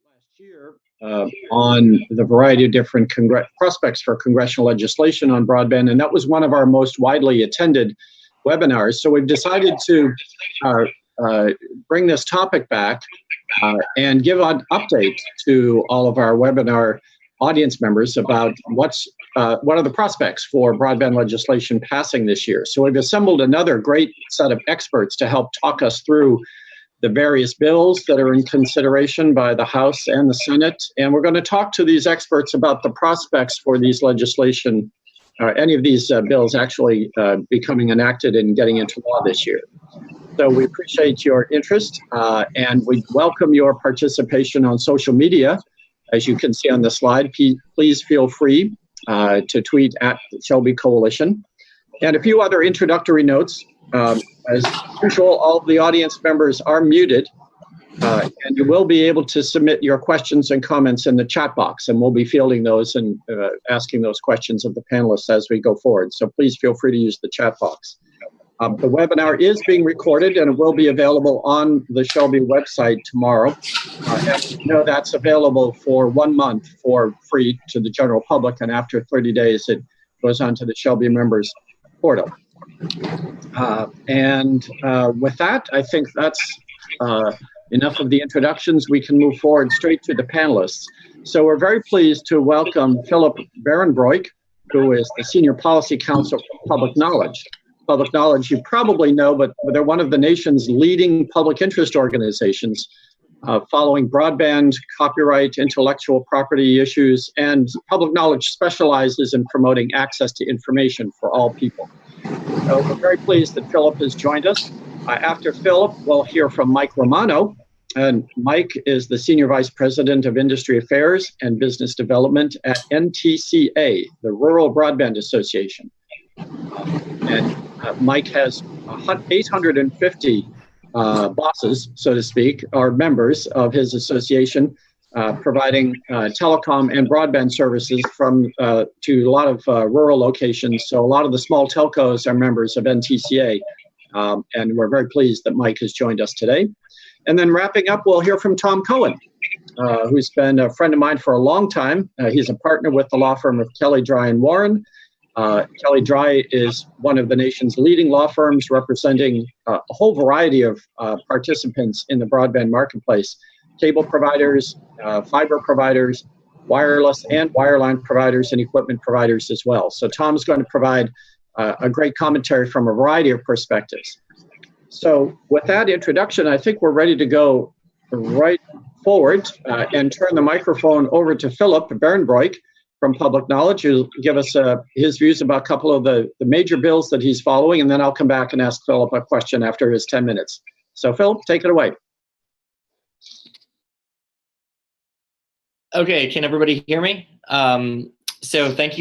last year on the variety of different prospects for congressional legislation on broadband, and that was one of our most widely attended webinars. So we've decided to bring this topic back and give an update to all of our webinar audience members about what are the prospects for broadband legislation passing this year. So we've assembled another great set of experts to help talk us through the various bills that are in consideration by the House and the Senate. And we're going to talk to these experts about the prospects for these legislation, any of these bills actually becoming enacted and getting into law this year. So we appreciate your interest and we welcome your participation on social media. As you can see on the slide, please feel free to tweet at SHLB Coalition. And a few other introductory notes. As usual, all of the audience members are muted, and you will be able to submit your questions and comments in the chat box, and we'll be fielding those and asking those questions of the panelists as we go forward. So please feel free to use the chat box. The webinar is being recorded, and it will be available on the SHLB website tomorrow. As you know, that's available for 1 month for free to the general public, and after 30 days, it goes on to the SHLB members portal. With that, I think that's enough of the introductions. We can move forward straight to the panelists. So we're very pleased to welcome Phillip Berenbroick, who is the Senior Policy Counsel for Public Knowledge. Public Knowledge, you probably know, but they're one of the nation's leading public interest organizations following broadband, copyright, intellectual property issues, and Public Knowledge specializes in promoting access to information for all people. So we're very pleased that Phillip has joined us. After Phillip, we'll hear from Mike Romano. And Mike is the Senior Vice President of Industry Affairs and Business Development at NTCA, the Rural Broadband Association. Mike has 850 bosses, so to speak, or members of his association, providing telecom and broadband services to a lot of rural locations. So a lot of the small telcos are members of NTCA, and we're very pleased that Mike has joined us today. And then wrapping up, we'll hear from Tom Cohen, who's been a friend of mine for a long time. He's a partner with the law firm of Kelly, Dry & Warren. Kelly Dry is one of the nation's leading law firms representing a whole variety of participants in the broadband marketplace. Cable providers, fiber providers, wireless and wireline providers, and equipment providers as well. So Tom's going to provide a great commentary from a variety of perspectives. So with that introduction, I think we're ready to go right forward and turn the microphone over to Phillip Berenbroick from Public Knowledge, who'll give us his views about a couple of the major bills that he's following, and then I'll come back and ask Phillip a question after his 10 minutes. So Phillip, take it away. Okay, can everybody hear me? So thanks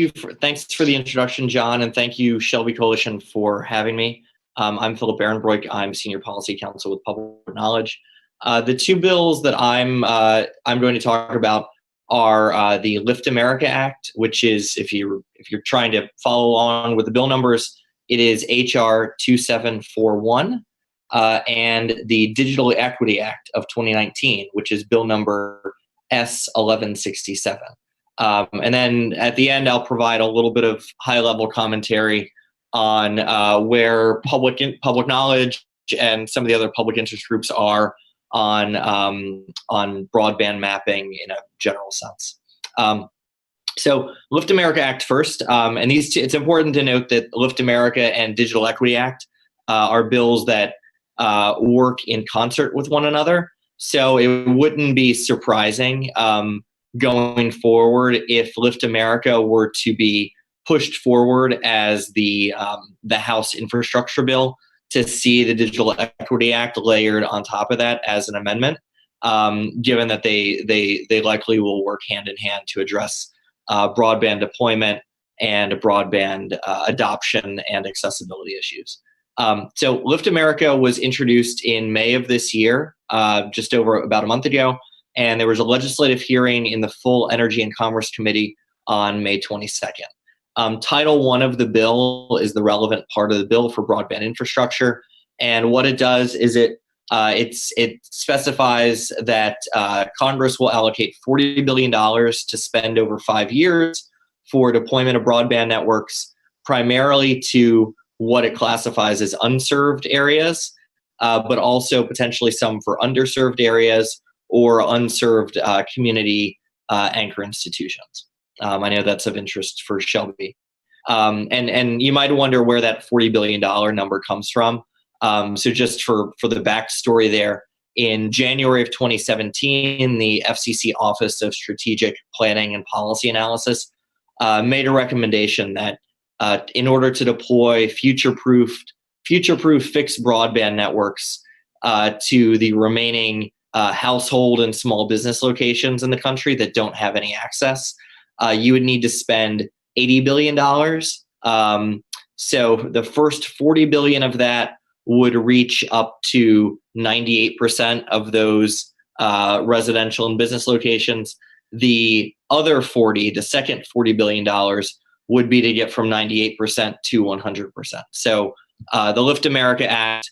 for the introduction, John, and thank you, SHLB Coalition, for having me. I'm Phillip Berenbroick. I'm Senior Policy Counsel with Public Knowledge. The two bills that I'm going to talk about are the Lift America Act, which is, if you're trying to follow along with the bill numbers, it is HR 2741, and the Digital Equity Act of 2019, which is bill number S1167. And then at the end, I'll provide a little bit of high-level commentary on where public knowledge and some of the other public interest groups are on broadband mapping in a general sense. So Lift America Act first, and these two, it's important to note that Lift America and Digital Equity Act are bills that work in concert with one another. So it wouldn't be surprising going forward if Lift America were to be pushed forward as the House infrastructure bill, to see the Digital Equity Act layered on top of that as an amendment, given that they likely will work hand in hand to address broadband deployment and broadband adoption and accessibility issues. So Lift America was introduced in May of this year, just over about a month ago, and there was a legislative hearing in the full Energy and Commerce Committee on May 22nd. Title I of the bill is the relevant part of the bill for broadband infrastructure, and what it does is it It specifies that Congress will allocate $40 billion to spend over 5 years for deployment of broadband networks, primarily to what it classifies as unserved areas, but also potentially some for underserved areas or unserved community anchor institutions. I know that's of interest for Shelby. And you might wonder where that $40 billion number comes from. So just for the backstory there, in January of 2017, the FCC Office of Strategic Planning and Policy Analysis made a recommendation that in order to deploy future-proof fixed broadband networks to the remaining household and small business locations in the country that don't have any access, you would need to spend $80 billion. So the first $40 billion of that would reach up to 98% of those residential and business locations. The other 40, the second $40 billion, would be to get from 98% to 100%. So the Lift America Act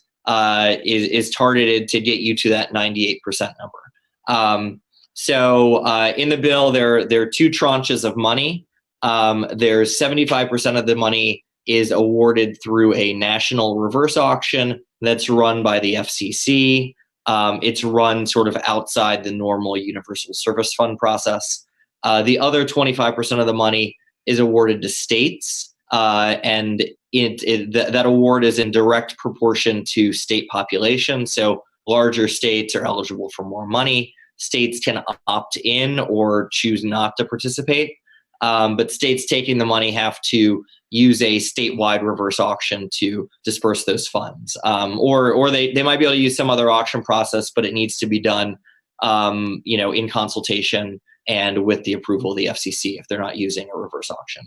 is targeted to get you to that 98% number. So in the bill, there are two tranches of money. There's 75% of the money is awarded through a national reverse auction that's run by the FCC. It's run sort of outside the normal Universal Service Fund process. The other 25% of the money is awarded to states, and that award is in direct proportion to state population. So larger states are eligible for more money. States can opt in or choose not to participate. But states taking the money have to use a statewide reverse auction to disperse those funds. Or they might be able to use some other auction process, but it needs to be done in consultation and with the approval of the FCC if they're not using a reverse auction.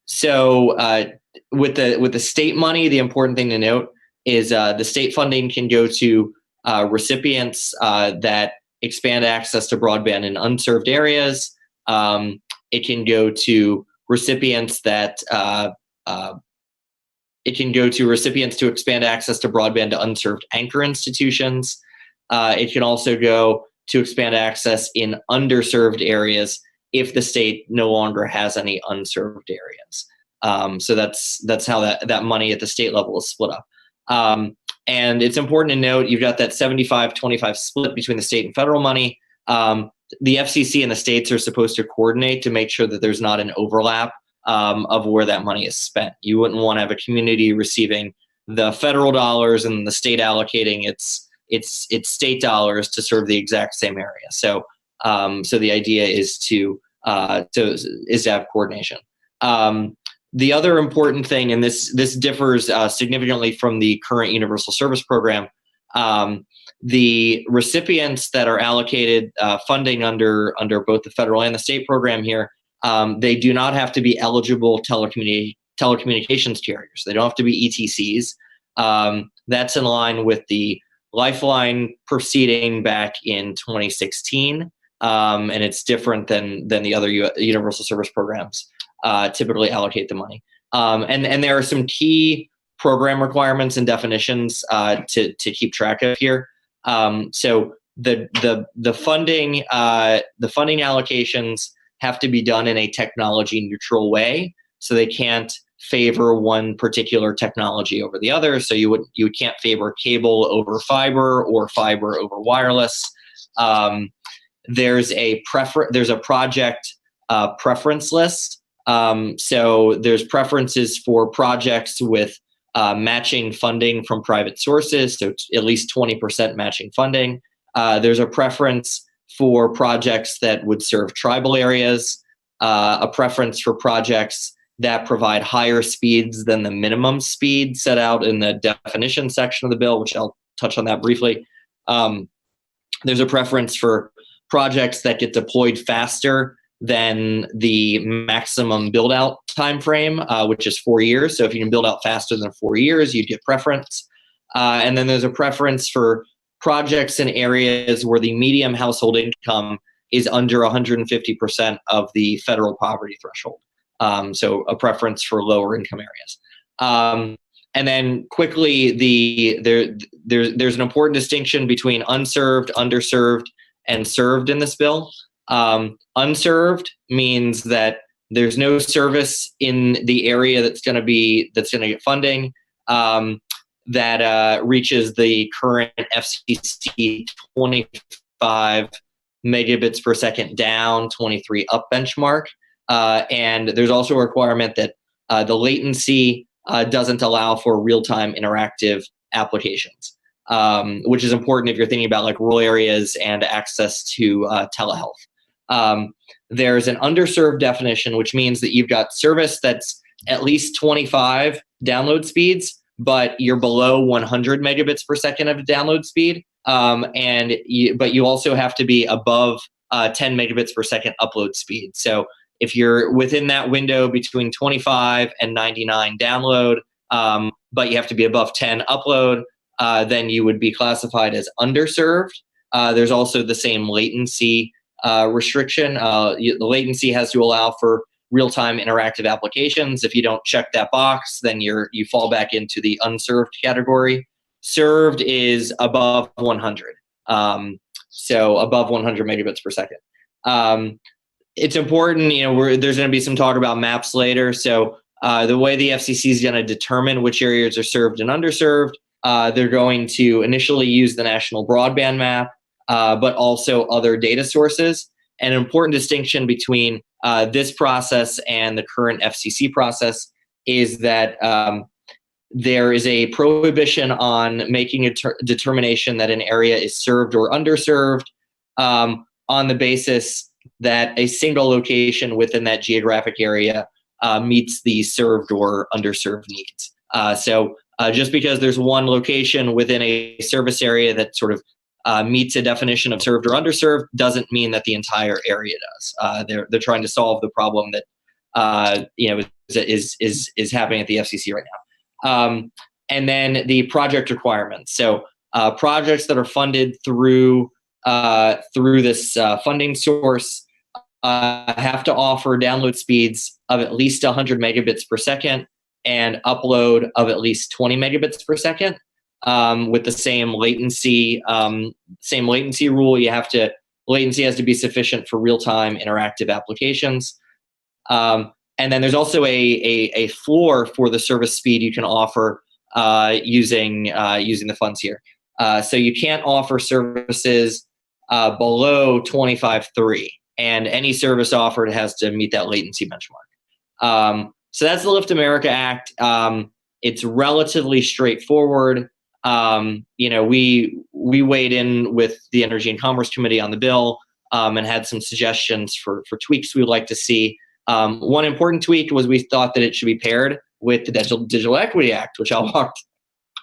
So with the state money, the important thing to note is the state funding can go to recipients that expand access to broadband in unserved areas. It can go to recipients that to expand access to broadband to unserved anchor institutions. It can also go to expand access in underserved areas if the state no longer has any unserved areas. So that's how that money at the state level is split up. And it's important to note you've got that 75-25 split between the state and federal money. The FCC and the states are supposed to coordinate to make sure that there's not an overlap of where that money is spent. You wouldn't want to have a community receiving the federal dollars and the state allocating its state dollars to serve the exact same area. So the idea is to have coordination. The other important thing, and this differs significantly from the current Universal Service Program, the recipients that are allocated funding under both the federal and the state program here, they do not have to be eligible telecommunications carriers. They don't have to be ETCs. That's in line with the Lifeline proceeding back in 2016, and it's different than the other Universal Service programs typically allocate the money. And there are some key program requirements and definitions to keep track of here. So the funding allocations have to be done in a technology neutral way. So they can't favor one particular technology over the other. So you can't favor cable over fiber or fiber over wireless. There's a project preference list. So there's preferences for projects with matching funding from private sources, so at least 20% matching funding. There's a preference for projects that would serve tribal areas, a preference for projects that provide higher speeds than the minimum speed set out in the definition section of the bill, which I'll touch on that briefly. There's a preference for projects that get deployed faster than the maximum build-out time frame, which is 4 years. So if you can build out faster than 4 years, you'd get preference. And then there's a preference for projects in areas where the median household income is under 150% of the federal poverty threshold. So a preference for lower income areas. And then quickly, there's an important distinction between unserved, underserved, and served in this bill. Unserved means that there's no service in the area that's going to get funding that reaches the current FCC 25 megabits per second down, 23 up benchmark. And there's also a requirement that the latency doesn't allow for real-time interactive applications, which is important if you're thinking about like rural areas and access to telehealth. There's an underserved definition, which means that you've got service that's at least 25 download speeds, but you're below 100 megabits per second of download speed. But you also have to be above 10 megabits per second upload speed. So if you're within that window between 25 and 99 download, but you have to be above 10 upload, then you would be classified as underserved. There's also the same latency restriction. The latency has to allow for real-time interactive applications. If you don't check that box, then you fall back into the unserved category. Served is above 100, so above 100 megabits per second. It's important, there's going to be some talk about maps later. So the way the FCC is going to determine which areas are served and underserved, they're going to initially use the National Broadband map, but also other data sources. An important distinction between this process and the current FCC process is that there is a prohibition on making a determination that an area is served or underserved on the basis that a single location within that geographic area meets the served or underserved needs. So just because there's one location within a service area that sort of meets a definition of served or underserved doesn't mean that the entire area does. They're trying to solve the problem that is happening at the FCC right now. And then the project requirements. So projects that are funded through this funding source have to offer download speeds of at least 100 megabits per second and upload of at least 20 megabits per second. With the same latency rule, latency has to be sufficient for real-time interactive applications. And then there's also a floor for the service speed you can offer using the funds here. So you can't offer services below 25.3, and any service offered has to meet that latency benchmark. So that's the Lift America Act. It's relatively straightforward. We weighed in with the Energy and Commerce Committee on the bill and had some suggestions for tweaks we would like to see. One important tweak was we thought that it should be paired with the Digital Equity Act, which I'll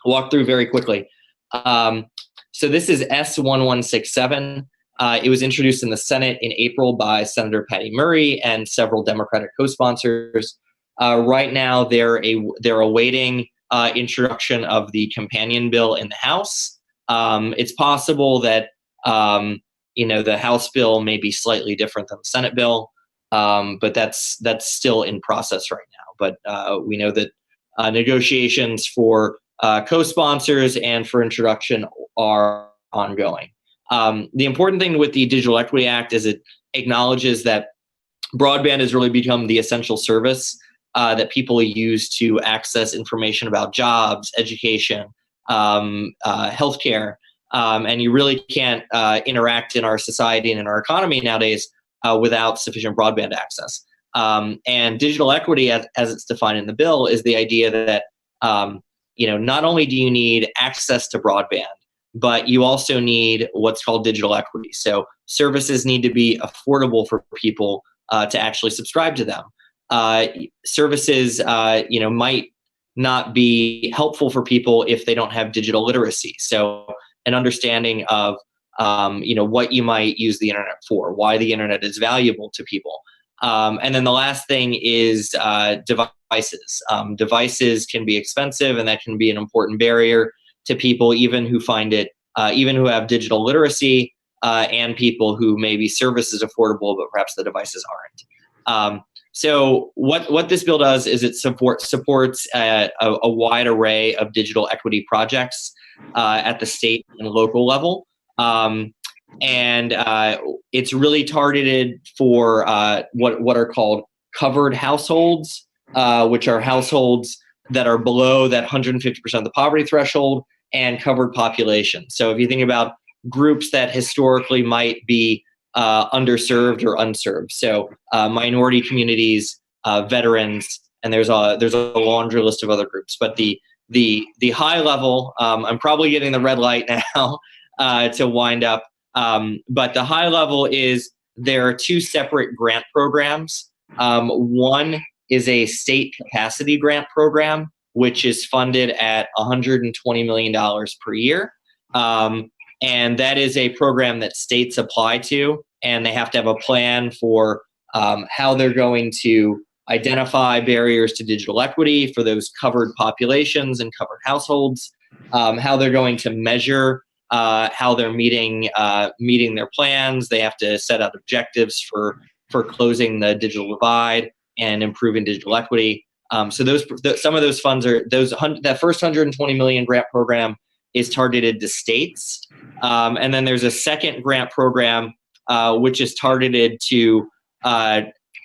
walk through very quickly. So this is S1167. It was introduced in the Senate in April by Senator Patty Murray and several Democratic co-sponsors. Right now, they're awaiting introduction of the companion bill in the House. It's possible that the House bill may be slightly different than the Senate bill. But that's still in process right now. But we know that negotiations for co-sponsors and for introduction are ongoing. The important thing with the Digital Equity Act is it acknowledges that broadband has really become the essential service that people use to access information about jobs, education, healthcare, and you really can't interact in our society and in our economy nowadays without sufficient broadband access. And digital equity, as it's defined in the bill, is the idea that not only do you need access to broadband, but you also need what's called digital equity. So services need to be affordable for people to actually subscribe to them. Services, might not be helpful for people if they don't have digital literacy. So an understanding of what you might use the internet for, why the internet is valuable to people. And then the last thing is devices. Devices can be expensive, and that can be an important barrier to people, even who find it, even who have digital literacy, and people who maybe service is affordable, but perhaps the devices aren't. So what this bill does is it supports a wide array of digital equity projects at the state and local level. And it's really targeted for what are called covered households, which are households that are below that 150% of the poverty threshold, and covered population. So if you think about groups that historically might be underserved or unserved, so minority communities, veterans, and there's a laundry list of other groups. But the high level, I'm probably getting the red light now to wind up. But the high level is there are two separate grant programs. One is a state capacity grant program, which is funded at $120 million per year. And that is a program that states apply to, and they have to have a plan for how they're going to identify barriers to digital equity for those covered populations and covered households, how they're going to measure how they're meeting their plans. They have to set out objectives for closing the digital divide and improving digital equity. So some of those funds are that first 120 million grant program is targeted to states, and then there's a second grant program which is targeted to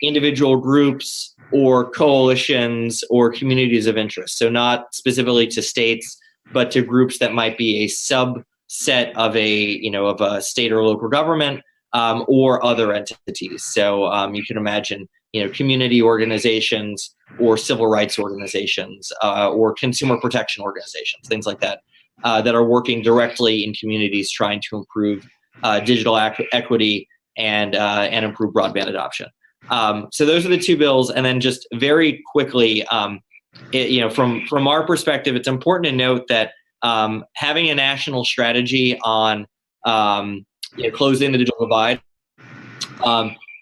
individual groups or coalitions or communities of interest. So not specifically to states, but to groups that might be a subset of a state or local government or other entities. So you can imagine, community organizations or civil rights organizations or consumer protection organizations, things like that, that are working directly in communities trying to improve digital equity and improve broadband adoption. So those are the two bills. And then just very quickly, from our perspective, it's important to note that having a national strategy on closing the digital divide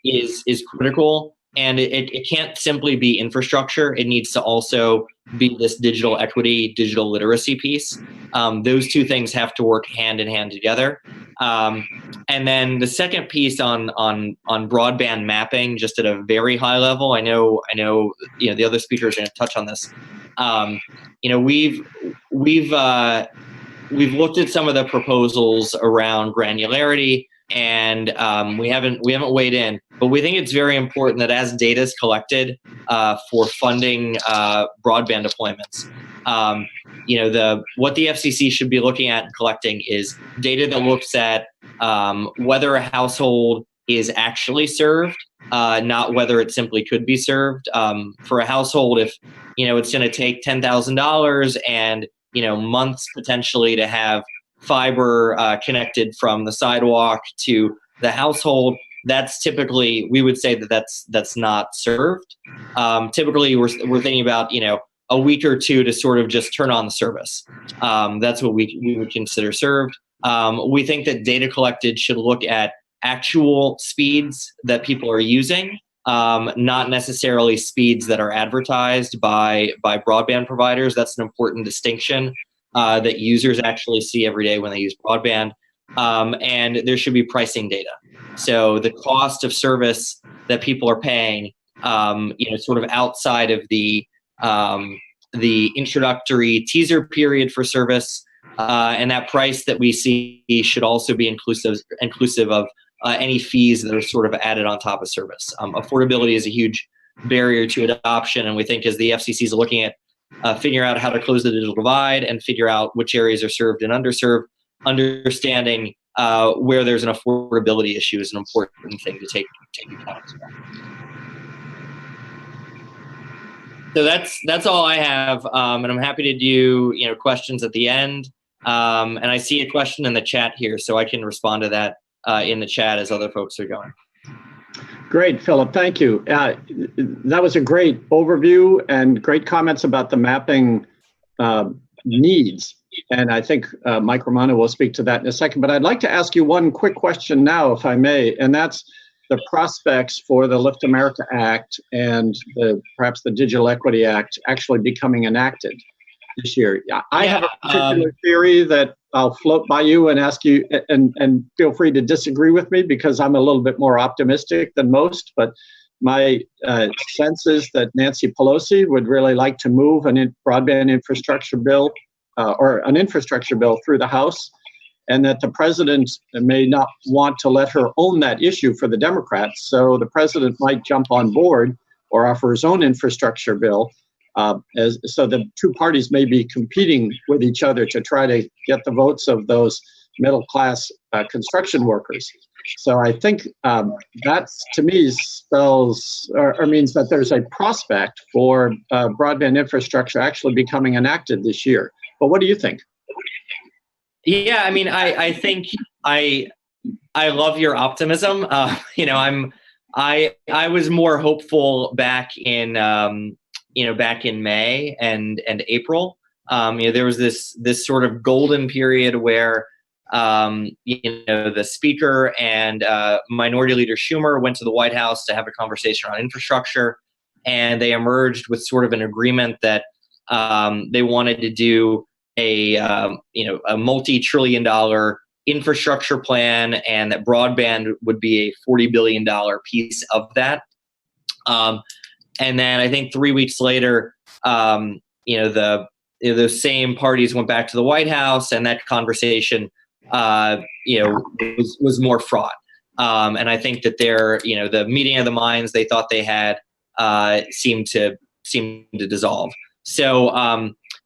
is critical. And it can't simply be infrastructure. It needs to also be this digital equity, digital literacy piece. Those two things have to work hand in hand together. And then the second piece on broadband mapping, just at a very high level. I know. The other speakers are going to touch on this. We've looked at some of the proposals around granularity, and we haven't weighed in, but we think it's very important that as data is collected for funding broadband deployments, what the FCC should be looking at and collecting is data that looks at whether a household is actually served, not whether it simply could be served. For a household, if it's going to take $10,000 and months potentially to have fiber connected from the sidewalk to the household, that's typically, we would say that's not served. Typically, we're thinking about a week or two to sort of just turn on the service. That's what we would consider served. We think that data collected should look at actual speeds that people are using, not necessarily speeds that are advertised by broadband providers. That's an important distinction that users actually see every day when they use broadband. And there should be pricing data. So the cost of service that people are paying, sort of outside of the introductory teaser period for service, and that price that we see should also be inclusive of any fees that are sort of added on top of service. Affordability is a huge barrier to adoption, and we think as the FCC is looking at figuring out how to close the digital divide and figure out which areas are served and underserved, understanding where there's an affordability issue is an important thing to take account of. So that's all I have, and I'm happy to do questions at the end. And I see a question in the chat here, so I can respond to that in the chat as other folks are going. Great, Philip, thank you. That was a great overview and great comments about the mapping needs. And I think Mike Romano will speak to that in a second. But I'd like to ask you one quick question now, if I may, and that's the prospects for the Lift America Act and perhaps the Digital Equity Act actually becoming enacted this year. I have a particular theory that I'll float by you and ask you, and feel free to disagree with me because I'm a little bit more optimistic than most. But my sense is that Nancy Pelosi would really like to move a broadband infrastructure bill or an infrastructure bill through the House, and that the president may not want to let her own that issue for the Democrats. So the president might jump on board or offer his own infrastructure bill. So the two parties may be competing with each other to try to get the votes of those middle-class construction workers. So I think that, to me, spells or means that there's a prospect for broadband infrastructure actually becoming enacted this year. But what do you think? Yeah, I mean, I think I love your optimism. I was more hopeful back in back in May and April. There was this sort of golden period where the speaker and Minority Leader Schumer went to the White House to have a conversation on infrastructure, and they emerged with sort of an agreement that they wanted to do a multi-trillion-dollar infrastructure plan, and that broadband would be a $40 billion piece of that. And then I think 3 weeks later, those same parties went back to the White House, and that conversation, was more fraught. And I think that the meeting of the minds they thought they had seemed to dissolve. So,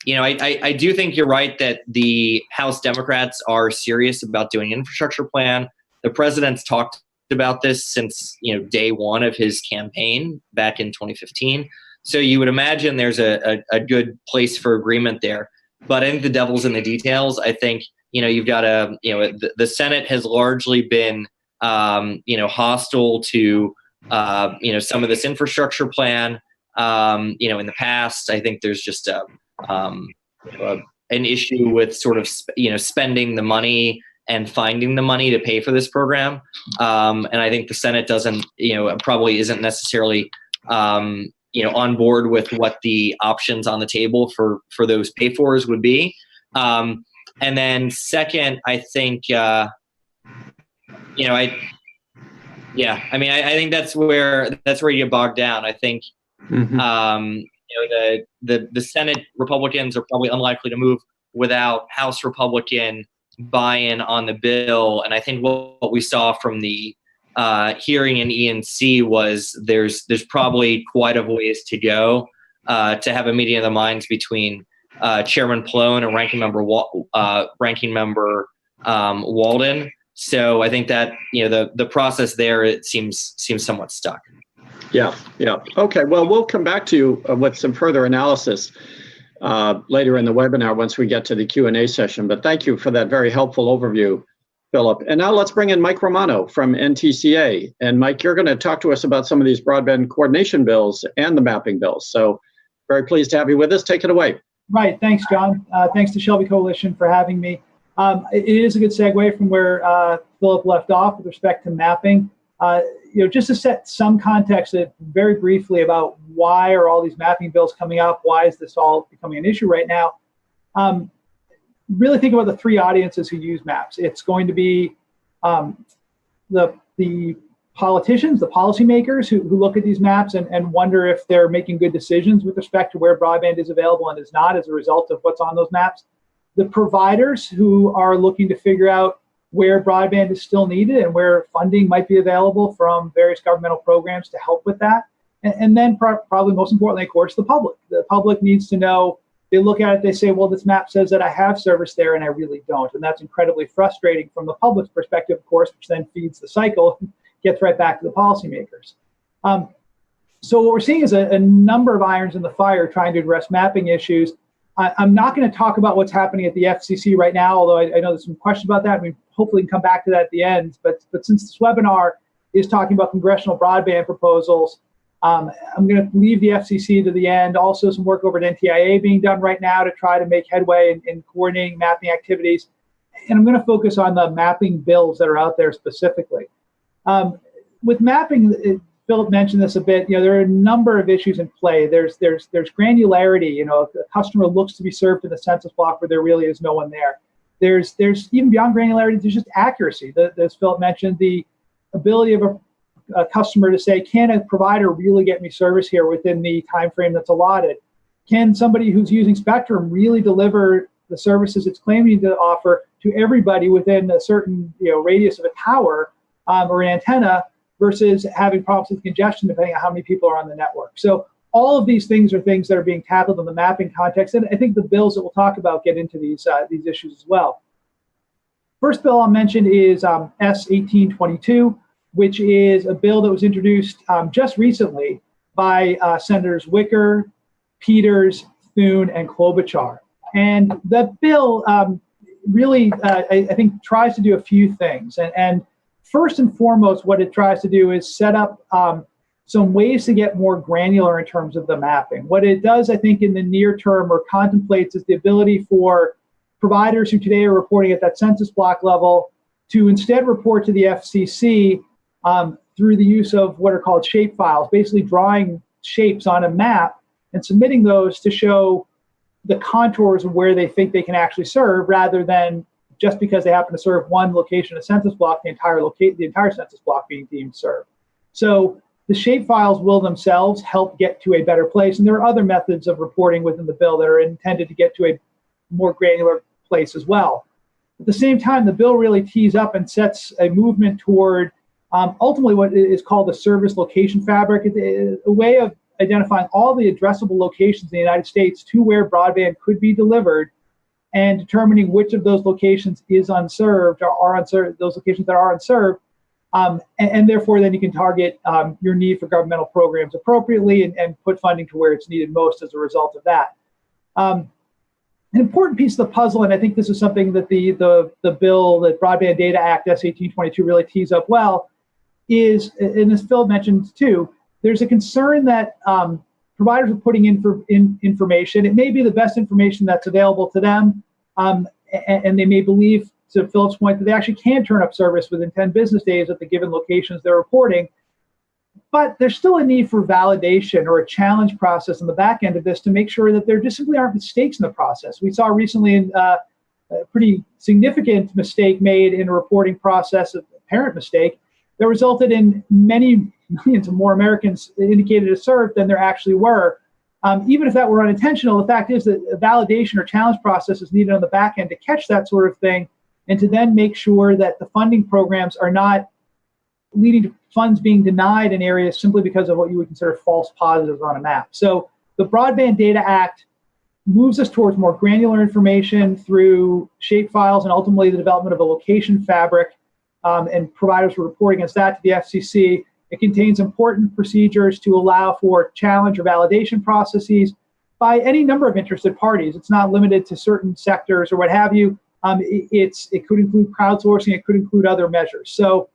I do think you're right that the House Democrats are serious about doing an infrastructure plan. The president's talked about this since day one of his campaign back in 2015. So you would imagine there's a good place for agreement there. But I think the devil's in the details. I think you've got the Senate has largely been hostile to some of this infrastructure plan. In the past, I think there's just an issue with sort of spending the money and finding the money to pay for this program. And I think the Senate doesn't, probably isn't necessarily, on board with what the options on the table for those pay-fors would be. And then second, I think, I think that's where you get bogged down. I think, the Senate Republicans are probably unlikely to move without House Republican buy-in on the bill. And I think what we saw from the hearing in ENC was there's probably quite a ways to go to have a meeting of the minds between Chairman Pallone and Ranking Member Walden. So I think that the process there, it seems somewhat stuck. Yeah. Okay. Well, we'll come back to you with some further analysis later in the webinar once we get to the Q&A session. But thank you for that very helpful overview, Phillip. And now let's bring in Mike Romano from NTCA. And Mike, you're going to talk to us about some of these broadband coordination bills and the mapping bills. So very pleased to have you with us. Take it away. Right. Thanks, John. Thanks to SHLB Coalition for having me. It is a good segue from where Phillip left off with respect to mapping. Just to set some context very briefly about why are all these mapping bills coming up? Why is this all becoming an issue right now? Really think about the three audiences who use maps. It's going to be the politicians, the policymakers who look at these maps and wonder if they're making good decisions with respect to where broadband is available and is not as a result of what's on those maps. The providers who are looking to figure out where broadband is still needed and where funding might be available from various governmental programs to help with that. And then probably most importantly, of course, the public. The public needs to know, they look at it, they say, well, this map says that I have service there and I really don't. And that's incredibly frustrating from the public's perspective, of course, which then feeds the cycle, gets right back to the policymakers. So what we're seeing is a number of irons in the fire trying to address mapping issues. I'm not going to talk about what's happening at the FCC right now, although I know there's some questions about that. I mean, hopefully we can come back to that at the end. But since this webinar is talking about congressional broadband proposals, I'm going to leave the FCC to the end. Also, some work over at NTIA being done right now to try to make headway in coordinating mapping activities. And I'm going to focus on the mapping bills that are out there specifically. With mapping, Phillip mentioned this a bit. There are a number of issues in play. There's granularity. If a customer looks to be served in the census block where there really is no one there. There's even beyond granularity. There's just accuracy. As Phillip mentioned, the ability of a a customer to say, can a provider really get me service here within the time frame that's allotted? Can somebody who's using Spectrum really deliver the services it's claiming to offer to everybody within a certain radius of a tower or an antenna, versus having problems with congestion depending on how many people are on the network? So all of these things are things that are being tackled in the mapping context, and I think the bills that we'll talk about get into these issues as well. First bill I'll mention is S1822, which is a bill that was introduced just recently by Senators Wicker, Peters, Thune, and Klobuchar. And the bill really, I think, tries to do a few things. And first and foremost, what it tries to do is set up some ways to get more granular in terms of the mapping. What it does, I think, in the near term or contemplates is the ability for providers who today are reporting at that census block level to instead report to the FCC through the use of what are called shape files, basically drawing shapes on a map and submitting those to show the contours of where they think they can actually serve, rather than just because they happen to serve one location, a census block, the entire census block being deemed served. So the shape files will themselves help get to a better place, and there are other methods of reporting within the bill that are intended to get to a more granular place as well. At the same time, the bill really tees up and sets a movement toward ultimately what is called the service location fabric, a way of identifying all the addressable locations in the United States to where broadband could be delivered, and determining which of those locations is unserved or are unserved, those locations that are unserved, and therefore then you can target your need for governmental programs appropriately and put funding to where it's needed most as a result of that. An important piece of the puzzle, and I think this is something that the bill, the Broadband Data Act, S1822, really tees up well, is, and as Phil mentioned too, there's a concern that providers are putting in information. It may be the best information that's available to them, and they may believe, to Philip's point, that they actually can turn up service within 10 business days at the given locations they're reporting. But there's still a need for validation or a challenge process on the back end of this to make sure that there just simply aren't mistakes in the process. We saw recently a pretty significant mistake made in a reporting process, a parent mistake, that resulted in many millions of more Americans indicated as served than there actually were. Even if that were unintentional, the fact is that a validation or challenge process is needed on the back end to catch that sort of thing, and to then make sure that the funding programs are not leading to funds being denied in areas simply because of what you would consider false positives on a map. So the Broadband Data Act moves us towards more granular information through shape files and ultimately the development of a location fabric, and providers are reporting against that to the FCC. It contains important procedures to allow for challenge or validation processes by any number of interested parties. It's not limited to certain sectors or what have you. It could include crowdsourcing, it could include other measures. So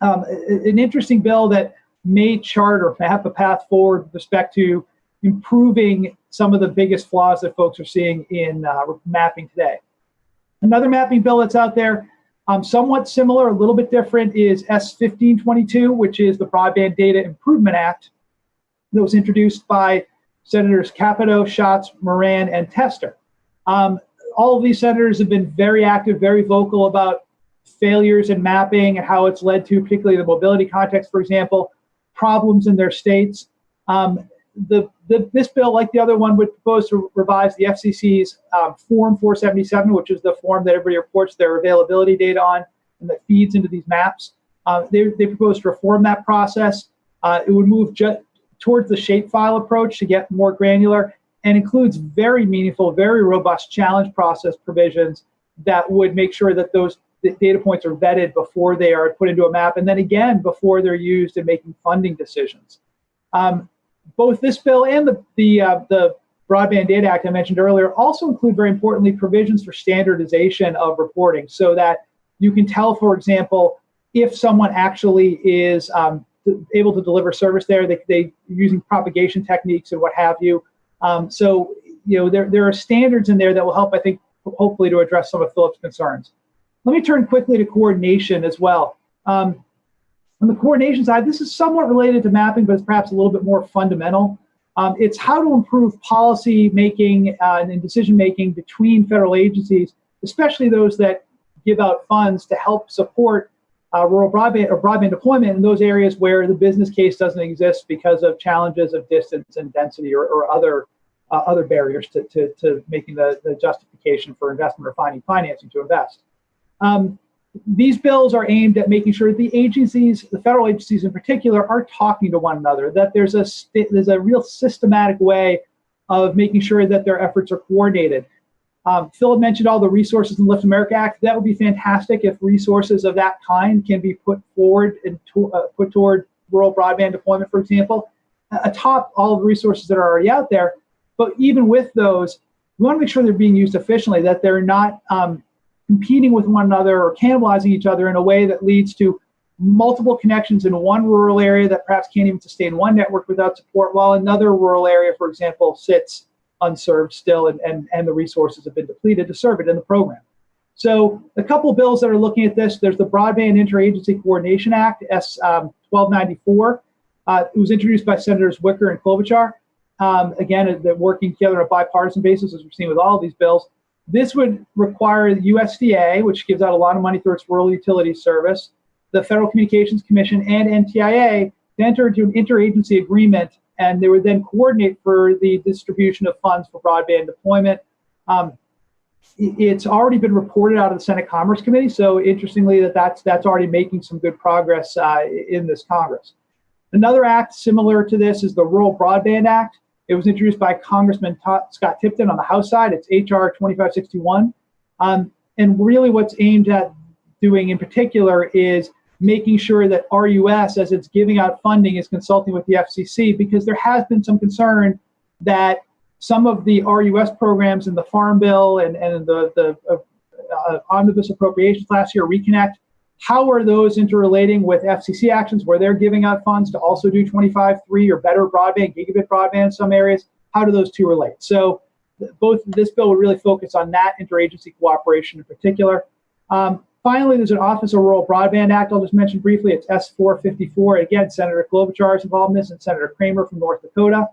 an interesting bill that may chart or map a path forward with respect to improving some of the biggest flaws that folks are seeing in mapping today. Another mapping bill that's out there, somewhat similar, a little bit different, is S1522, which is the Broadband Data Improvement Act that was introduced by Senators Capito, Schatz, Moran, and Tester. All of these senators have been very active, very vocal about failures in mapping and how it's led to, particularly the mobility context, for example, problems in their states. This bill, like the other one, would propose to revise the FCC's Form 477, which is the form that everybody reports their availability data on and that feeds into these maps. They propose to reform that process. It would move towards the shapefile approach to get more granular, and includes very meaningful, very robust challenge process provisions that would make sure that those data points are vetted before they are put into a map, and then again before they're used in making funding decisions. Both this bill and the Broadband Data Act I mentioned earlier also include, very importantly, provisions for standardization of reporting, so that you can tell, for example, if someone actually is able to deliver service there, they using propagation techniques and what have you. So there are standards in there that will help, I think, hopefully, to address some of Philip's concerns. Let me turn quickly to coordination as well. On the coordination side, this is somewhat related to mapping, but it's perhaps a little bit more fundamental. It's how to improve policy making and decision making between federal agencies, especially those that give out funds to help support rural broadband or broadband deployment in those areas where the business case doesn't exist because of challenges of distance and density or other barriers to making the justification for investment or finding financing to invest. These bills are aimed at making sure that the agencies, the federal agencies in particular, are talking to one another, that there's a real systematic way of making sure that their efforts are coordinated. Phillip mentioned all the resources in the Lift America Act. That would be fantastic if resources of that kind can be put forward and put toward rural broadband deployment, for example, atop all of the resources that are already out there. But even with those, we want to make sure they're being used efficiently, that they're not competing with one another or cannibalizing each other in a way that leads to multiple connections in one rural area that perhaps can't even sustain one network without support, while another rural area, for example, sits unserved still and the resources have been depleted to serve it in the program. So a couple bills that are looking at this, there's the Broadband Interagency Coordination Act, S 1294. It was introduced by Senators Wicker and Klobuchar. Again, they're working together on a bipartisan basis, as we've seen with all of these bills. This would require the USDA, which gives out a lot of money through its Rural Utilities Service, the Federal Communications Commission, and NTIA to enter into an interagency agreement, and they would then coordinate for the distribution of funds for broadband deployment. It's already been reported out of the Senate Commerce Committee, so interestingly, that's already making some good progress in this Congress. Another act similar to this is the Rural Broadband Act. It was introduced by Congressman Scott Tipton on the House side. It's HR 2561. And really what's aimed at doing in particular is making sure that RUS, as it's giving out funding, is consulting with the FCC, because there has been some concern that some of the RUS programs in the Farm Bill and the omnibus appropriations last year, Reconnect, how are those interrelating with FCC actions where they're giving out funds to also do 25/3 or better broadband, gigabit broadband in some areas? How do those two relate? So both this bill would really focus on that interagency cooperation in particular. Finally, there's an Office of Rural Broadband Act I'll just mention briefly. It's S 454. Again, Senator Klobuchar is involved in this, and Senator Kramer from North Dakota.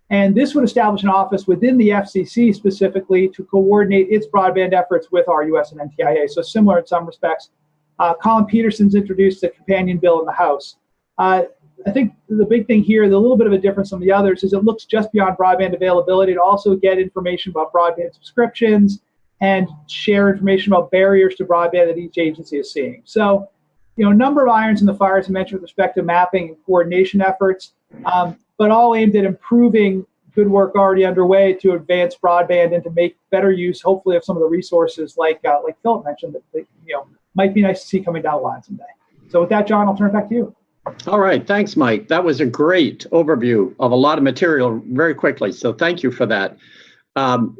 And this would establish an office within the FCC specifically to coordinate its broadband efforts with RUS and NTIA. So similar in some respects. Colin Peterson's introduced a companion bill in the House. I think the big thing here, the little bit of a difference from the others, is it looks just beyond broadband availability to also get information about broadband subscriptions and share information about barriers to broadband that each agency is seeing. So, a number of irons in the fire, as I mentioned, with respect to mapping and coordination efforts, but all aimed at improving good work already underway to advance broadband and to make better use, hopefully, of some of the resources like Phillip mentioned that might be nice to see coming down the line someday. So with that, John, I'll turn it back to you. All right. Thanks, Mike. That was a great overview of a lot of material very quickly. So thank you for that.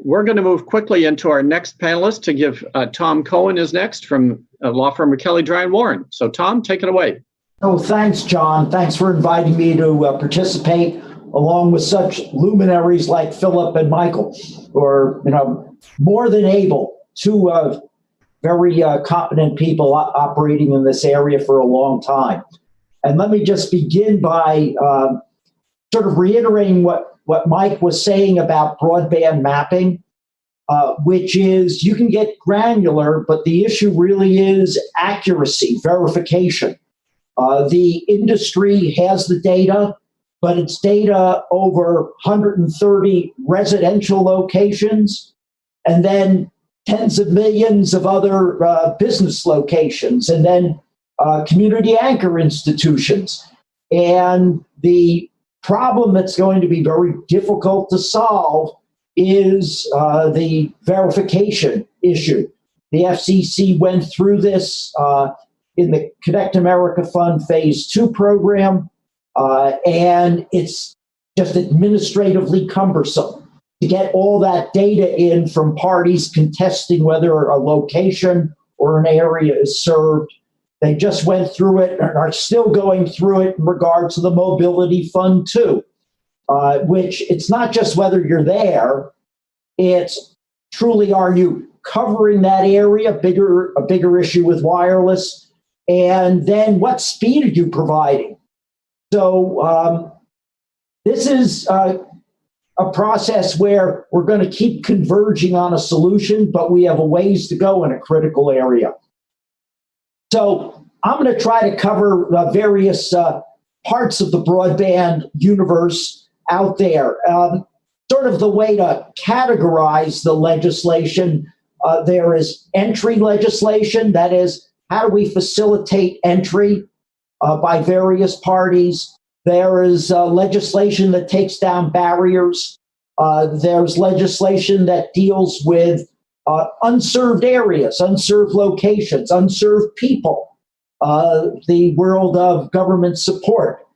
We're going to move quickly into our next panelist to give Tom Cohen is next from law firm McKelly, Dry & Warren. So Tom, take it away. Oh, thanks, John. Thanks for inviting me to participate along with such luminaries like Phillip and Michael, who are, more than able to very competent people operating in this area for a long time. And let me just begin by sort of reiterating what Mike was saying about broadband mapping, which is you can get granular, but the issue really is accuracy, verification. The industry has the data, but it's data over 130 residential locations, and then tens of millions of other business locations, and then community anchor institutions. And the problem that's going to be very difficult to solve is the verification issue. The FCC went through this in the Connect America Fund Phase 2 program, and it's just administratively cumbersome to get all that data in from parties contesting whether a location or an area is served. They just went through it and are still going through it in regard to the Mobility Fund 2, which it's not just whether you're there, it's truly are you covering that area, a bigger issue with wireless, and then what speed are you providing? So this is a process where we're going to keep converging on a solution, but we have a ways to go in a critical area. So I'm going to try to cover various parts of the broadband universe out there. Sort of the way to categorize the legislation, there is entry legislation. That is, how do we facilitate entry by various parties? There is legislation that takes down barriers. There's legislation that deals with unserved areas, unserved locations, unserved people, the world of government support.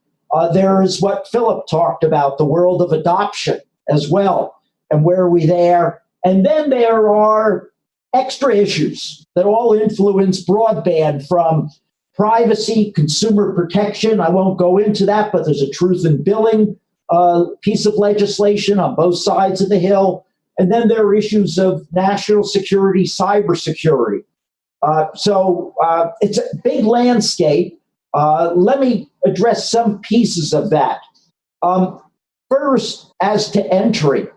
There is what Phillip talked about, the world of adoption as well, and where are we there? And then there are extra issues that all influence broadband, from privacy, consumer protection. I won't go into that, but there's a truth in billing piece of legislation on both sides of the hill. And then there are issues of national security, cybersecurity. So it's a big landscape. Let me address some pieces of that. First, as to entry,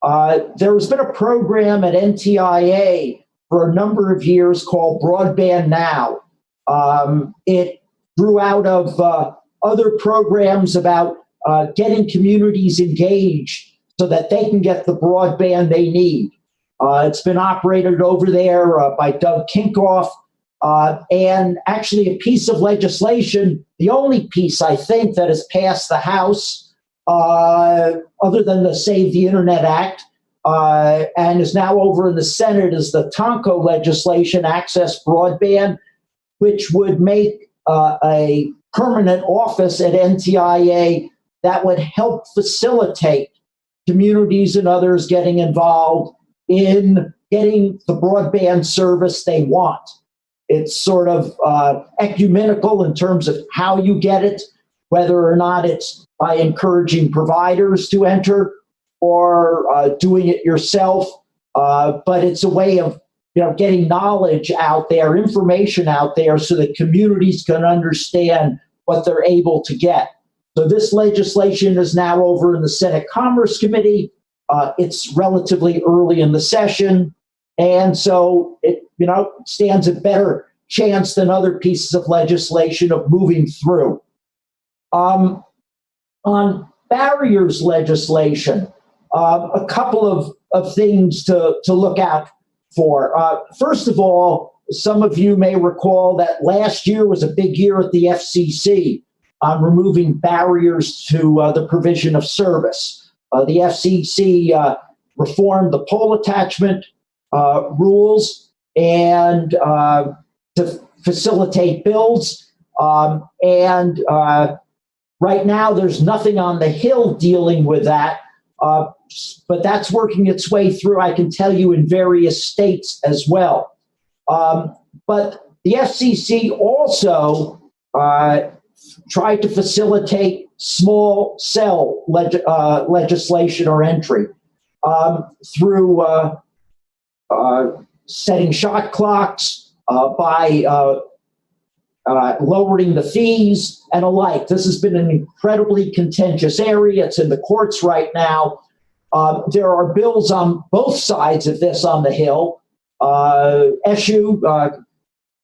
there has been a program at NTIA for a number of years called Broadband Now. It grew out of other programs about getting communities engaged so that they can get the broadband they need. It's been operated over there by Doug Kinkoff, and actually a piece of legislation, the only piece I think that has passed the House, other than the Save the Internet Act, and is now over in the Senate, is the Tonko legislation, Access Broadband, which would make a permanent office at NTIA that would help facilitate communities and others getting involved in getting the broadband service they want. It's sort of ecumenical in terms of how you get it, whether or not it's by encouraging providers to enter or doing it yourself. But it's a way of getting knowledge out there, information out there, so that communities can understand what they're able to get. So this legislation is now over in the Senate Commerce Committee. It's relatively early in the session, and so it stands a better chance than other pieces of legislation of moving through. On barriers legislation, a couple of things to look out for. First of all, some of you may recall that last year was a big year at the FCC on removing barriers to the provision of service. The FCC reformed the pole attachment rules and to facilitate builds. And right now, there's nothing on the Hill dealing with that, but that's working its way through, I can tell you, in various states as well. But the FCC also tried to facilitate small cell legislation or entry through setting shot clocks, by lowering the fees and alike. This has been an incredibly contentious area. It's in the courts right now. There are bills on both sides of this on the Hill. Congresswoman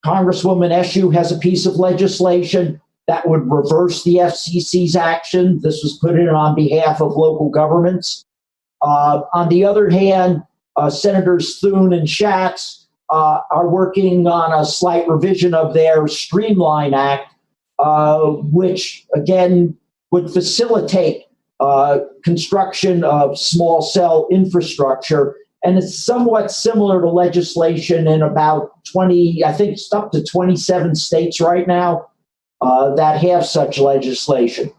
Eshoo has a piece of legislation that would reverse the FCC's action. This was put in on behalf of local governments. On the other hand, Senators Thune and Schatz are working on a slight revision of their Streamline Act, which again would facilitate construction of small cell infrastructure. And it's somewhat similar to legislation in about 20, I think it's up to 27 states right now that have such legislation.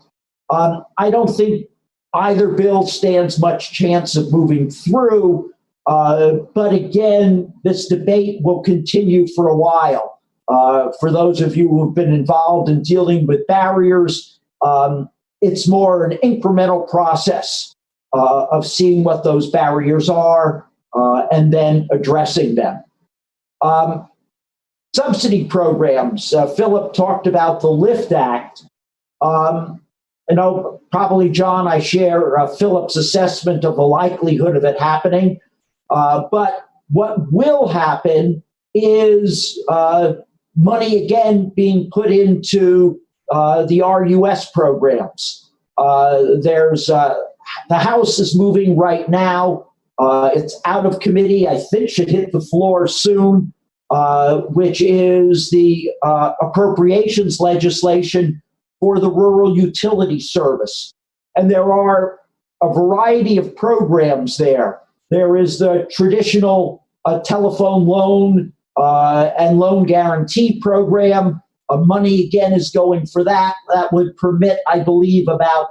I don't think either bill stands much chance of moving through. But again, this debate will continue for a while. For those of you who have been involved in dealing with barriers, it's more an incremental process of seeing what those barriers are and then addressing them. Subsidy programs. Phillip talked about the LIFT Act. Probably, John, I share Phillip's assessment of the likelihood of it happening. But what will happen is money again being put into the RUS programs. The House is moving right now. It's out of committee. I think should hit the floor soon, which is the appropriations legislation for the rural utility service. And there are a variety of programs there. There is the traditional telephone loan and loan guarantee program. Money again is going for that. That would permit, I believe, about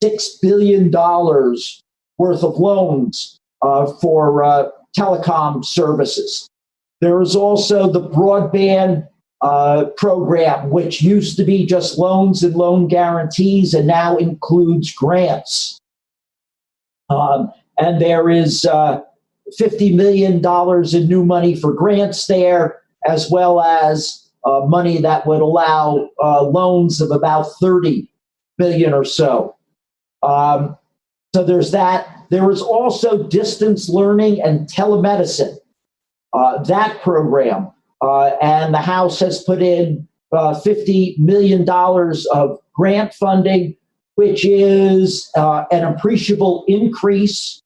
$6 billion worth of loans for telecom services. There is also the broadband program, which used to be just loans and loan guarantees and now includes grants. And there is $50 million in new money for grants there, as well as money that would allow loans of about $30 billion or so. So there's that. There is also distance learning and telemedicine, that program. And the House has put in $50 million of grant funding, which is an appreciable increase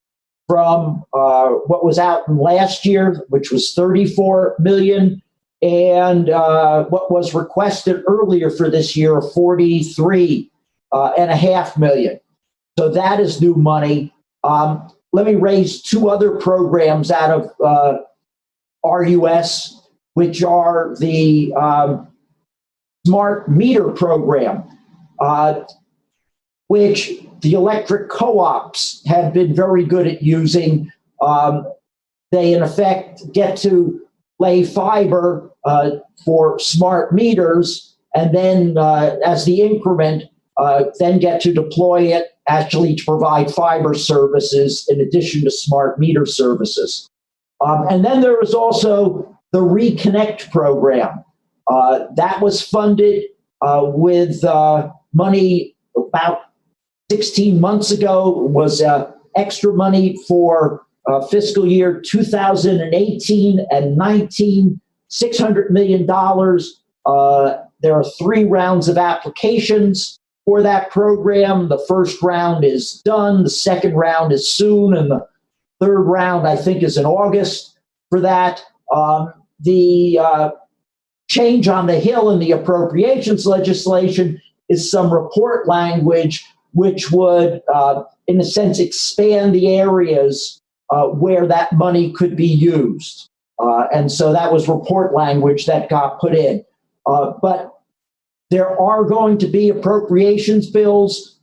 from what was out last year, which was $34 million, and what was requested earlier for this year, $43.5 million. So that is new money. Let me raise two other programs out of RUS, which are the smart meter program, which the electric co-ops have been very good at using. They, in effect, get to lay fiber for smart meters, and then as the increment, then get to deploy it actually to provide fiber services in addition to smart meter services. And then there is also the Reconnect program. That was funded with money about 16 months ago, was extra money for fiscal year 2018 and 19, $600 million. There are 3 rounds of applications for that program. The first round is done, the second round is soon, and the third round, I think, is in August for that. The change on the Hill in the appropriations legislation is some report language which would, in a sense, expand the areas where that money could be used. And so that was report language that got put in. But there are going to be appropriations bills.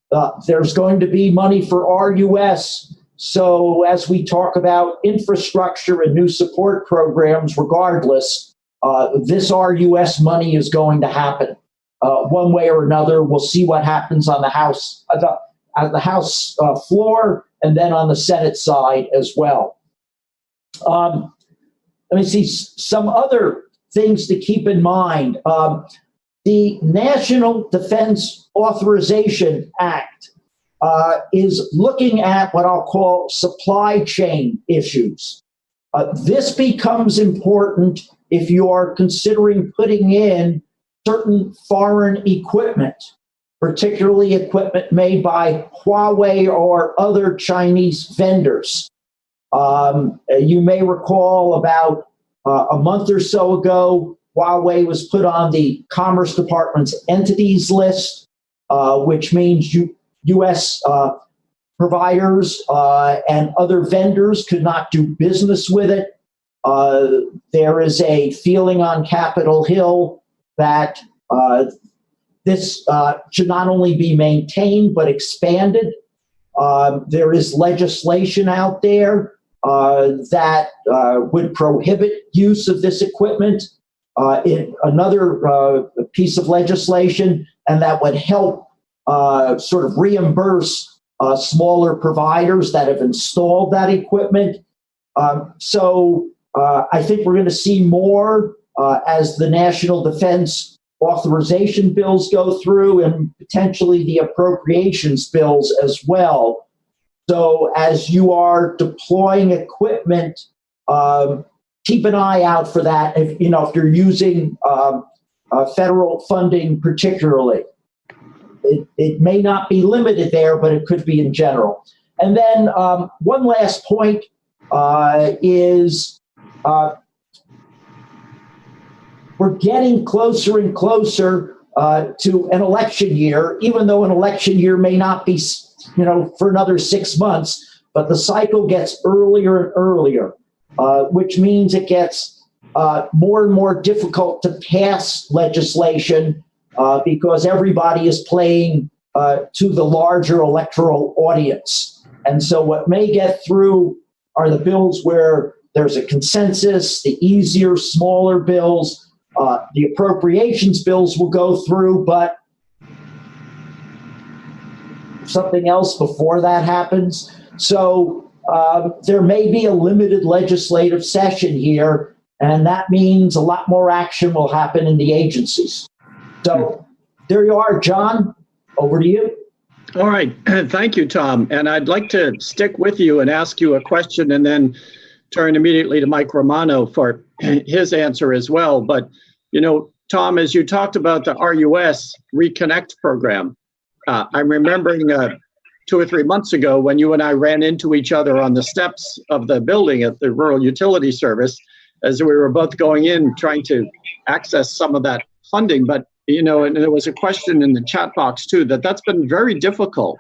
There's going to be money for RUS. So as we talk about infrastructure and new support programs, regardless, this RUS money is going to happen one way or another. We'll see what happens on the House, floor, and then on the Senate side as well. Let me see some other things to keep in mind. The National Defense Authorization Act is looking at what I'll call supply chain issues. This becomes important if you are considering putting in certain foreign equipment, particularly equipment made by Huawei or other Chinese vendors. You may recall about a month or so ago, Huawei was put on the Commerce Department's entities list, which means U.S. providers and other vendors could not do business with it. There is a feeling on Capitol Hill that this should not only be maintained but expanded. There is legislation out there that would prohibit use of this equipment. In another piece of legislation, and that would help sort of reimburse smaller providers that have installed that equipment. So I think we're going to see more as the national defense authorization bills go through, and potentially the appropriations bills as well. So as you are deploying equipment keep an eye out for that if, if you're using federal funding particularly. It may not be limited there, but it could be in general. And then one last point is we're getting closer and closer to an election year, even though an election year may not be, for another 6 months, but the cycle gets earlier and earlier, which means it gets more and more difficult to pass legislation because everybody is playing to the larger electoral audience. And so what may get through are the bills where there's a consensus, the easier, smaller bills. The appropriations bills will go through, but something else before that happens. So there may be a limited legislative session here, and that means a lot more action will happen in the agencies. So there you are, John, over to you. All right, thank you, Tom. And I'd like to stick with you and ask you a question and then turn immediately to Mike Romano for his answer as well. But, Tom, as you talked about the RUS Reconnect program, I'm remembering 2 or 3 months ago when you and I ran into each other on the steps of the building at the Rural Utility Service as we were both going in trying to access some of that funding. But, and there was a question in the chat box too, that's been very difficult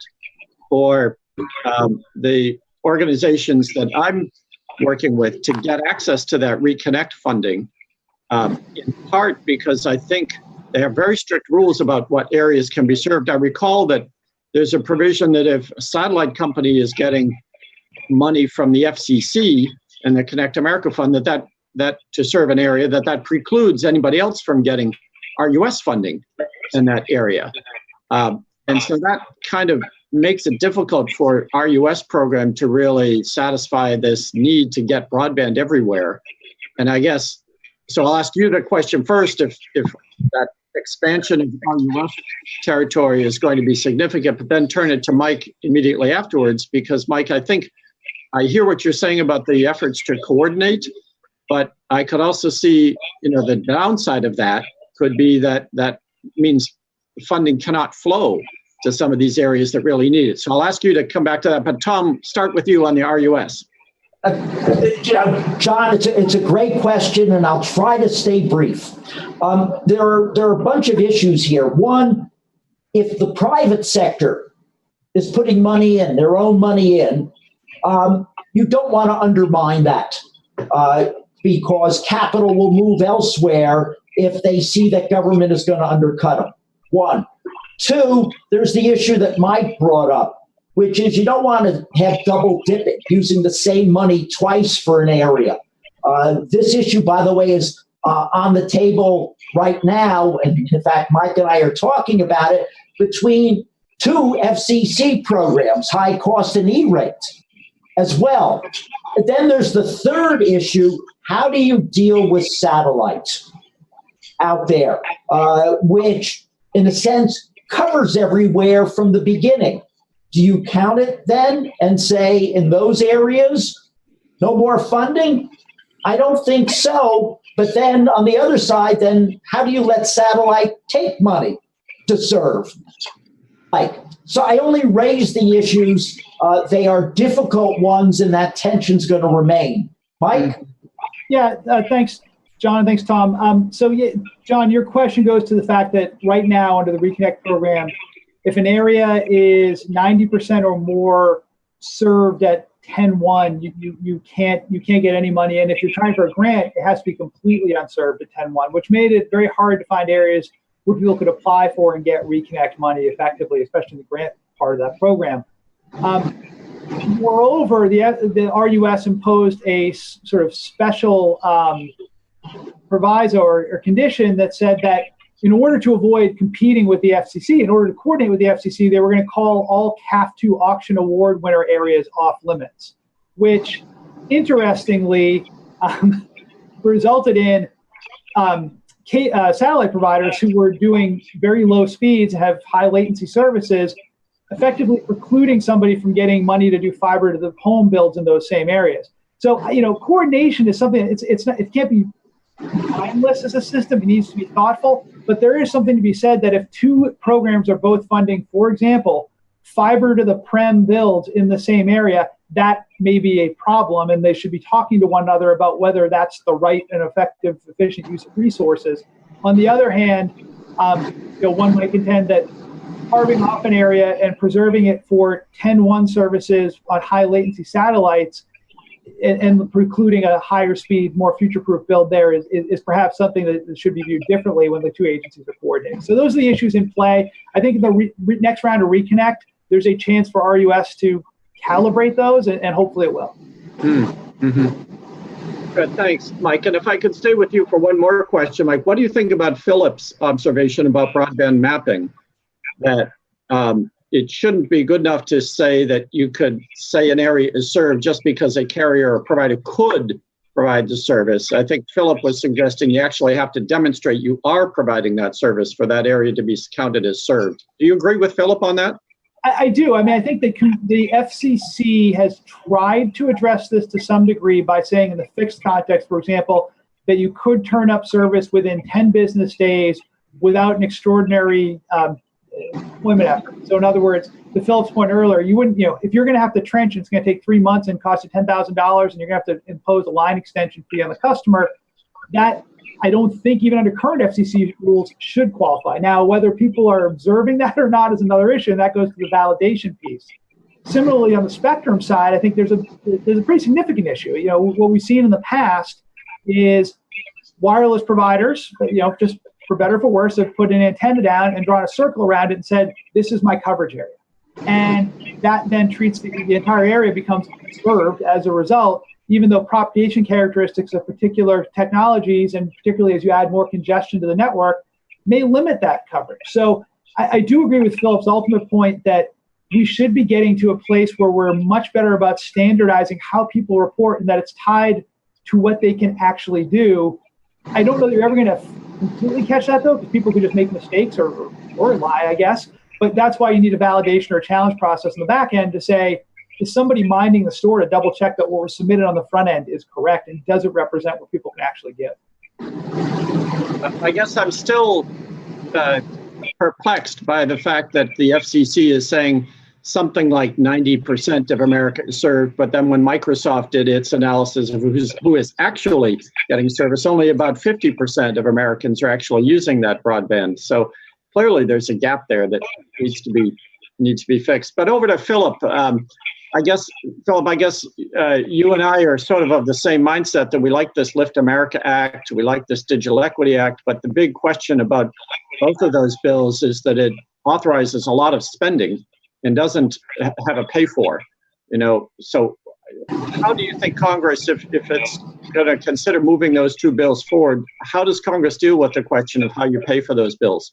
for the organizations that I'm working with to get access to that Reconnect funding, in part because I think they have very strict rules about what areas can be served. I recall that there's a provision that if a satellite company is getting money from the FCC and the Connect America Fund, that to serve an area, that precludes anybody else from getting RUS funding in that area. And so that kind of makes it difficult for RUS program to really satisfy this need to get broadband everywhere. And I guess, so I'll ask you the question first, if that expansion of RUS territory is going to be significant, but then turn it to Mike immediately afterwards, because Mike, I think I hear what you're saying about the efforts to coordinate, but I could also see, the downside of that could be that means funding cannot flow to some of these areas that really need it. So I'll ask you to come back to that, but Tom, start with you on the RUS. John, it's a great question, and I'll try to stay brief. There are a bunch of issues here. One, if the private sector is putting money in, their own money in, you don't want to undermine that because capital will move elsewhere if they see that government is going to undercut them. One. Two, there's the issue that Mike brought up, which is you don't want to have double dipping, using the same money twice for an area. This issue, by the way, is on the table right now, and in fact, Mike and I are talking about it, between 2 FCC programs, high cost and E-rate, as well. And then there's the third issue, how do you deal with satellites out there, which, in a sense, covers everywhere from the beginning. Do you count it then and say in those areas, no more funding? I don't think so. But then on the other side, then how do you let satellite take money to serve? So I only raise the issues. They are difficult ones, and that tension's going to remain. Mike? Yeah, thanks, John, and thanks, Tom. So, yeah, John, your question goes to the fact that right now under the Reconnect program, if an area is 90% or more served at 10.1, you can't get any money. And if you're trying for a grant, it has to be completely unserved at 10.1, which made it very hard to find areas where people could apply for and get Reconnect money effectively, especially the grant part of that program. Moreover, the RUS imposed a sort of special proviso or condition that said that in order to avoid competing with the FCC, in order to coordinate with the FCC, they were going to call all CAF2 auction award winner areas off limits, which interestingly resulted in satellite providers who were doing very low speeds and have high latency services effectively precluding somebody from getting money to do fiber to the home builds in those same areas. So, coordination is something, it's not, it can't be mindless as a system. It needs to be thoughtful, but there is something to be said that if two programs are both funding, for example, fiber to the prem builds in the same area, that may be a problem, and they should be talking to one another about whether that's the right and effective, efficient use of resources. On the other hand, one might contend that carving off an area and preserving it for 10-1 services on high latency satellites and precluding a higher speed, more future-proof build there is perhaps something that should be viewed differently when the two agencies are coordinating. So those are the issues in play. I think in the next round of Reconnect, there's a chance for RUS to calibrate those, and hopefully it will. Good, thanks, Mike. And if I could stay with you for one more question, Mike, what do you think about Philip's observation about broadband mapping? That it shouldn't be good enough to say that you could say an area is served just because a carrier or provider could provide the service. I think Phillip was suggesting you actually have to demonstrate you are providing that service for that area to be counted as served. Do you agree with Phillip on that? I do. I mean, I think the FCC has tried to address this to some degree by saying in the fixed context, for example, that you could turn up service within 10 business days without an extraordinary deployment effort. So in other words, to Philip's point earlier, you wouldn't, if you're going to have to trench and it's going to take 3 months and cost you $10,000 and you're going to have to impose a line extension fee on the customer, that I don't think even under current FCC rules should qualify. Now, whether people are observing that or not is another issue, and that goes to the validation piece. Similarly, on the spectrum side, I think there's a pretty significant issue. What we've seen in the past is wireless providers, just for better or for worse, have put an antenna down and drawn a circle around it and said, this is my coverage area. And that then treats the entire area becomes served as a result, even though propagation characteristics of particular technologies, and particularly as you add more congestion to the network, may limit that coverage. So I do agree with Philip's ultimate point that we should be getting to a place where we're much better about standardizing how people report and that it's tied to what they can actually do. I don't know that you're ever going to completely catch that, though, because people could just make mistakes or lie, I guess. But that's why you need a validation or a challenge process in the back end to say, is somebody minding the store to double check that what was submitted on the front end is correct and does it represent what people can actually give? I guess I'm still perplexed by the fact that the FCC is saying something like 90% of America is served, but then when Microsoft did its analysis of who is actually getting service, only about 50% of Americans are actually using that broadband. So clearly there's a gap there that needs to be fixed. But over to Phillip. I guess, Phillip, you and I are sort of the same mindset that we like this Lift America Act, we like this Digital Equity Act, but the big question about both of those bills is that it authorizes a lot of spending and doesn't have a pay for, So how do you think Congress, if it's going to consider moving those two bills forward, how does Congress deal with the question of how you pay for those bills?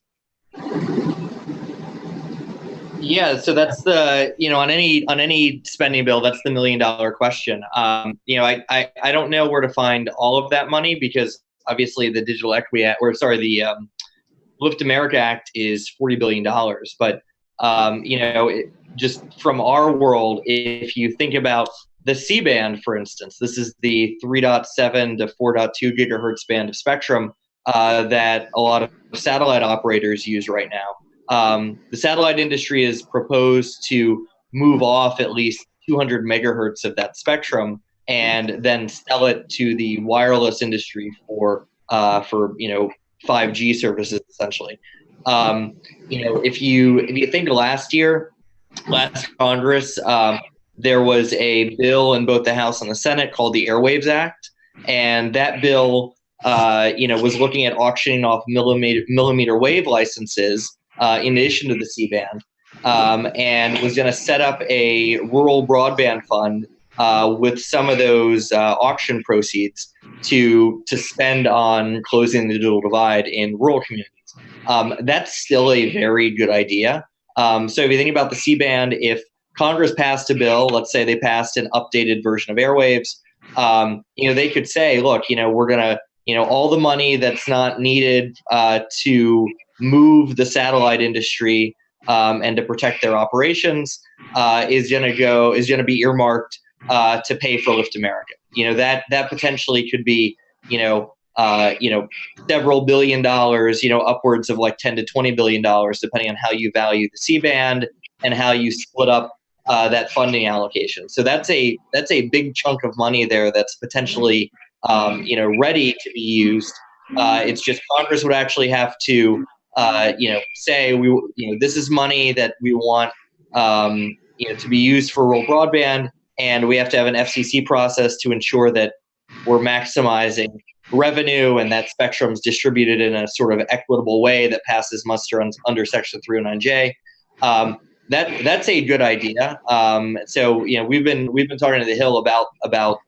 Yeah, so that's the, on any spending bill, that's the $1 million question. I don't know where to find all of that money because obviously the Digital Equity Act, the Lift America Act is $40 billion. But, just from our world, if you think about the C-band, for instance, this is the 3.7 to 4.2 gigahertz band of spectrum that a lot of satellite operators use right now. The satellite industry is proposed to move off at least 200 megahertz of that spectrum and then sell it to the wireless industry for 5G services essentially. If you think last Congress, there was a bill in both the House and the Senate called the Airwaves Act, and that bill was looking at auctioning off millimeter wave licenses in addition to the C-band, and was going to set up a rural broadband fund with some of those auction proceeds to spend on closing the digital divide in rural communities. That's still a very good idea. So if you think about the C-band, if Congress passed a bill, let's say they passed an updated version of Airwaves, they could say, look, we're going to, all the money that's not needed to move the satellite industry and to protect their operations is going to be earmarked to pay for Lift America. That potentially could be, several $billion, upwards of like $10 to $20 billion, depending on how you value the C-band and how you split up that funding allocation. So that's a big chunk of money there that's potentially ready to be used. It's just Congress would actually have to say this is money that we want to be used for rural broadband, and we have to have an FCC process to ensure that we're maximizing revenue and that spectrum is distributed in a sort of equitable way that passes muster under Section 309J. That's a good idea. So we've been talking to the Hill about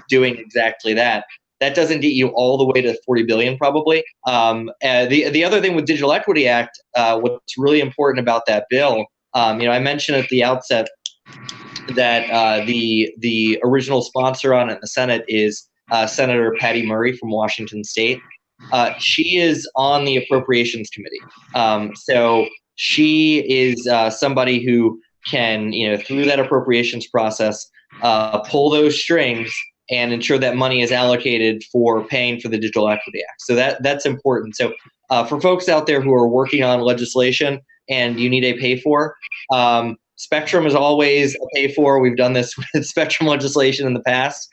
doing exactly that. That doesn't get you all the way to 40 billion probably. The other thing with Digital Equity Act, what's really important about that bill, I mentioned at the outset that the original sponsor on it in the Senate is Senator Patty Murray from Washington State. She is on the Appropriations Committee. So she is somebody who can, through that appropriations process, pull those strings and ensure that money is allocated for paying for the Digital Equity Act. So that's important. So for folks out there who are working on legislation and you need a pay for, spectrum is always a pay for. We've done this with spectrum legislation in the past.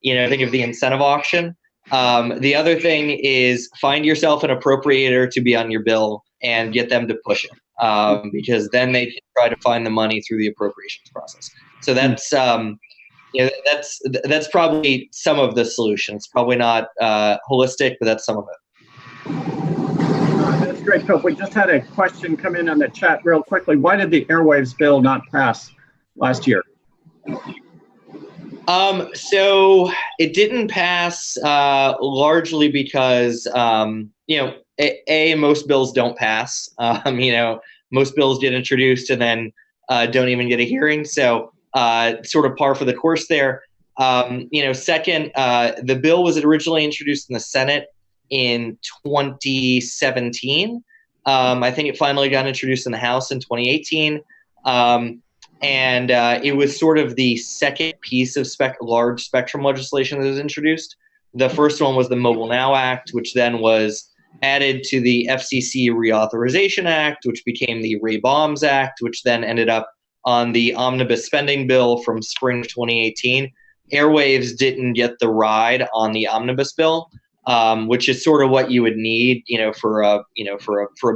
Think of the incentive auction. The other thing is find yourself an appropriator to be on your bill and get them to push it, because then they can try to find the money through the appropriations process. So that's that's probably some of the solutions. Probably not holistic, but that's some of it. That's great, Phil. We just had a question come in on the chat real quickly. Why did the airwaves bill not pass last year? So it didn't pass largely because, most bills don't pass. Most bills get introduced and then don't even get a hearing. So sort of par for the course there. Second, the bill was originally introduced in the Senate in 2017. I think it finally got introduced in the House in 2018. And it was sort of the second piece of large spectrum legislation that was introduced. The first one was the Mobile Now Act, which then was added to the FCC Reauthorization Act, which became the Ray Bombs Act, which then ended up on the omnibus spending bill from spring 2018. Airwaves didn't get the ride on the omnibus bill, which is sort of what you would need, for a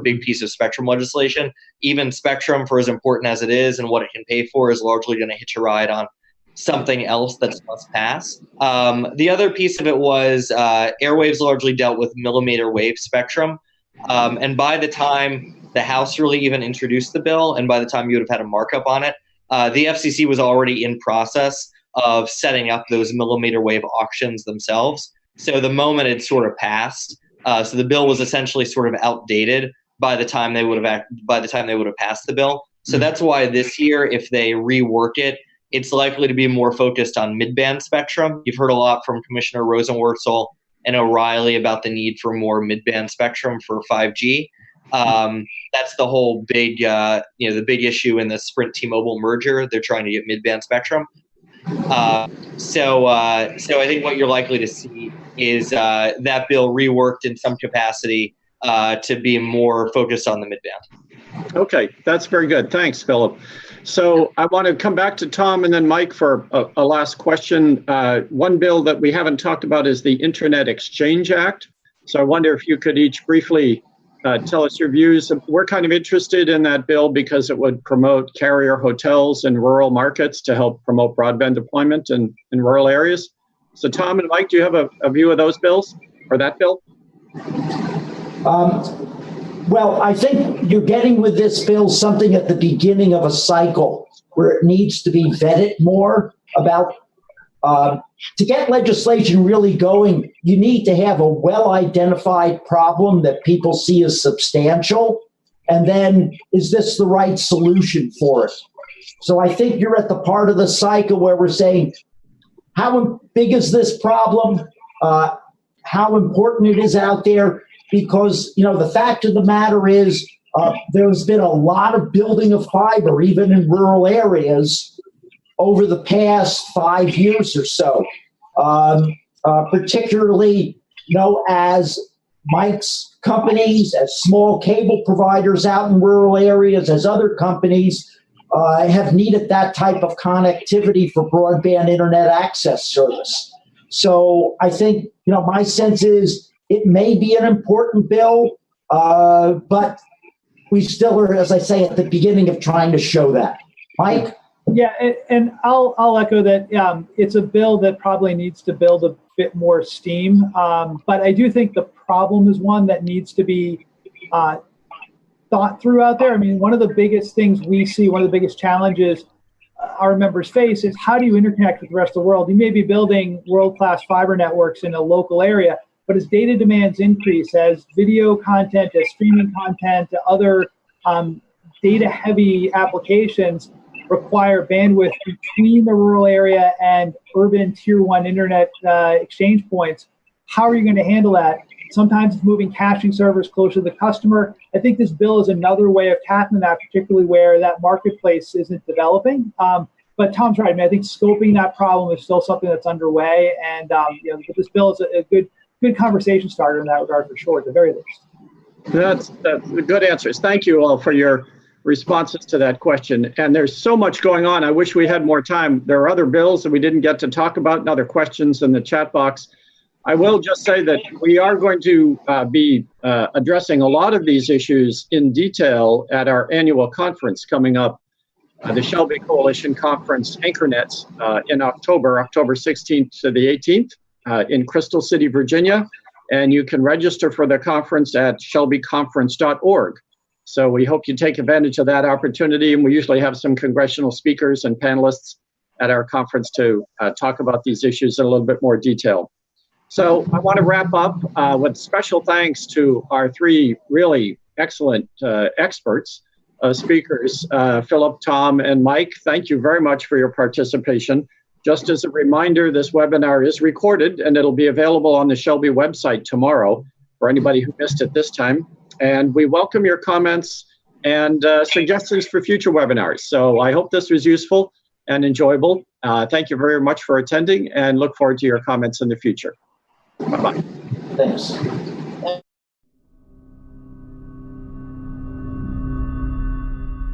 big piece of spectrum legislation. Even spectrum, for as important as it is and what it can pay for, is largely going to hitch a ride on something else that's must pass. The other piece of it was airwaves largely dealt with millimeter wave spectrum, and by the time the House really even introduced the bill, and by the time you would have had a markup on it, the FCC was already in process of setting up those millimeter wave auctions themselves. So the moment it sort of passed, so the bill was essentially sort of outdated by the time they would have passed the bill. So that's why this year, if they rework it, it's likely to be more focused on mid-band spectrum. You've heard a lot from Commissioner Rosenworcel and O'Reilly about the need for more mid-band spectrum for 5G. That's the whole big, the big issue in the Sprint T-Mobile merger. They're trying to get mid-band spectrum. So I think what you're likely to see is that bill reworked in some capacity to be more focused on the mid-band. Okay, that's very good. Thanks, Philip. So I want to come back to Tom and then Mike for a last question. One bill that we haven't talked about is the Internet Exchange Act. So I wonder if you could each briefly tell us your views. We're kind of interested in that bill because it would promote carrier hotels in rural markets to help promote broadband deployment in rural areas. So Tom and Mike, do you have a view of those bills or that bill? Well, I think you're getting with this bill something at the beginning of a cycle where it needs to be vetted more about. To get legislation really going, you need to have a well-identified problem that people see as substantial, and then is this the right solution for it? So I think you're at the part of the cycle where we're saying, how big is this problem? How important it is out there? Because, the fact of the matter is there's been a lot of building of fiber, even in rural areas. over the past 5 years or so, particularly, as Mike's companies, as small cable providers out in rural areas, as other companies have needed that type of connectivity for broadband internet access service. So I think, my sense is it may be an important bill, but we still are, as I say, at the beginning of trying to show that. Mike? Yeah, and I'll echo that. It's a bill that probably needs to build a bit more steam, but I do think the problem is one that needs to be thought through out there. I mean, one of the biggest things we see, one of the biggest challenges our members face is how do you interconnect with the rest of the world? You may be building world-class fiber networks in a local area, but as data demands increase, as video content, as streaming content, other data-heavy applications require bandwidth between the rural area and urban tier 1 internet exchange points, how are you going to handle that? Sometimes it's moving caching servers closer to the customer. I think this bill is another way of tackling that, particularly where that marketplace isn't developing. But Tom's right. I mean, I think scoping that problem is still something that's underway, and but this bill is a good conversation starter in that regard for sure, at the very least. That's good answers. Thank you all for your responses to that question. And there's so much going on. I wish we had more time. There are other bills that we didn't get to talk about and other questions in the chat box. I will just say that we are going to be addressing a lot of these issues in detail at our annual conference coming up, the SHLB Coalition Conference AnchorNets in October 16th to the 18th in Crystal City, Virginia. And you can register for the conference at shelbyconference.org. So we hope you take advantage of that opportunity. And we usually have some congressional speakers and panelists at our conference to talk about these issues in a little bit more detail. So I want to wrap up with special thanks to our three really excellent experts, speakers, Phillip, Tom, and Mike. Thank you very much for your participation. Just as a reminder, this webinar is recorded and it'll be available on the SHLB website tomorrow for anybody who missed it this time. And we welcome your comments and suggestions for future webinars. So I hope this was useful and enjoyable. Thank you very much for attending and look forward to your comments in the future. Bye-bye. Thanks.